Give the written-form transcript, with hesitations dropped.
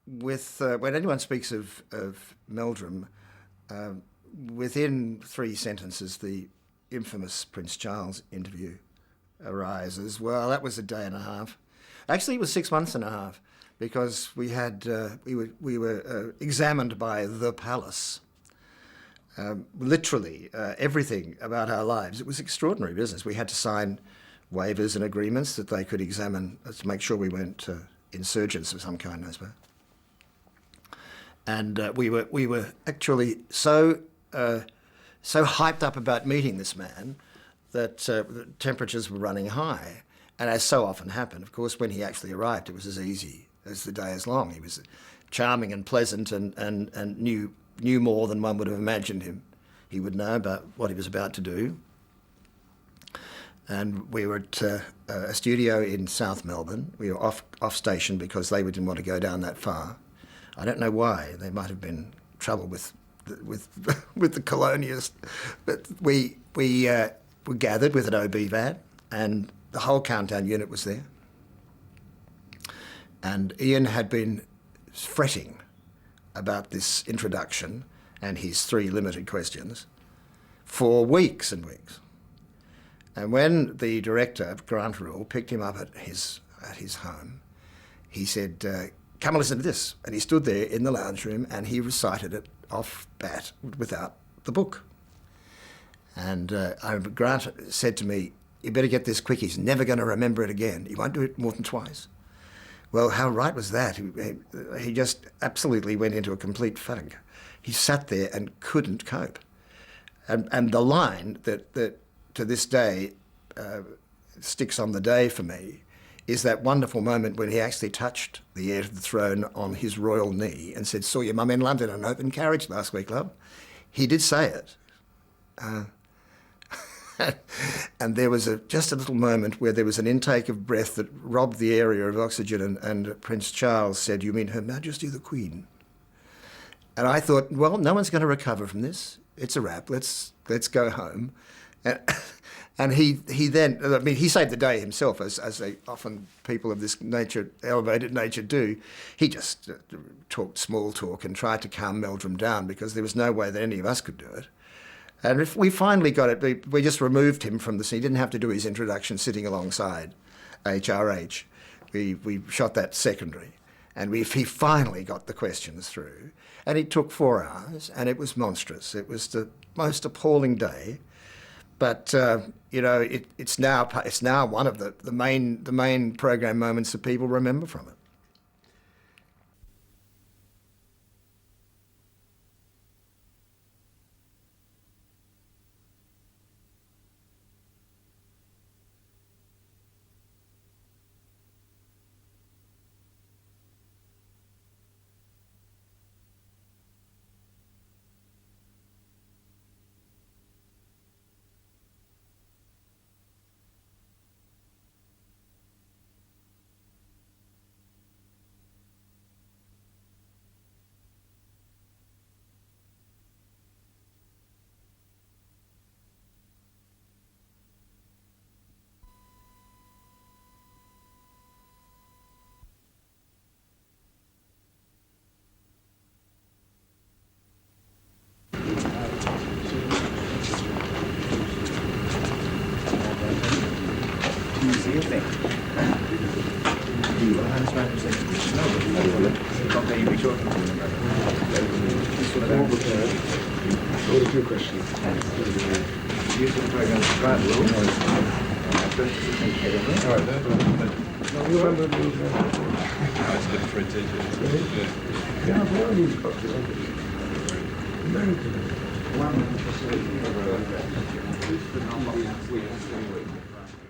when anyone speaks of Meldrum, within 3 sentences, the infamous Prince Charles interview arises. Well, that was a day and a half. Actually, it was 6 months and a half, because we were examined by the palace. Literally everything about our lives. It was extraordinary business. We had to sign waivers and agreements that they could examine to make sure we weren't insurgents of some kind, I suppose. And we were actually so hyped up about meeting this man that the temperatures were running high. And as so often happened, of course, when he actually arrived, it was as easy as the day is long. He was charming and pleasant and knew more than one would have imagined him. He would know about what he was about to do. And we were at a studio in South Melbourne. We were off station because they didn't want to go down that far. I don't know why. There might have been trouble with the colonialists. But we were gathered with an OB van, and the whole countdown unit was there. And Ian had been fretting about this introduction and his 3 limited questions for weeks and weeks. And when the director, Grant Rule, picked him up at his home, he said, come and listen to this. And he stood there in the lounge room and he recited it off bat without the book. And Grant said to me, you better get this quick, he's never going to remember it again. He won't do it more than twice. Well, how right was that? He just absolutely went into a complete funk. He sat there and couldn't cope. And the line that to this day sticks on the day for me is that wonderful moment when he actually touched the heir to the throne on his royal knee and said, saw your mum in London in an open carriage last week, love. He did say it. And there was just a little moment where there was an intake of breath that robbed the area of oxygen, and Prince Charles said, you mean Her Majesty the Queen? And I thought, well, no one's going to recover from this. It's a wrap. Let's go home. And he then, I mean, he saved the day himself, as they often, people of this nature, elevated nature do. He just talked small talk and tried to calm Meldrum down, because there was no way that any of us could do it. And if we finally got it, we just removed him from the scene. He didn't have to do his introduction sitting alongside HRH. We shot that secondary. And he finally got the questions through. And it took 4 hours, and it was monstrous. It was the most appalling day. But you know, it's now one of the main program moments that people remember from it. Got a few questions. Use the program Grant Rule. All right, no, you remember the... I was looking for a digit. Yeah, I've already got it. American. One.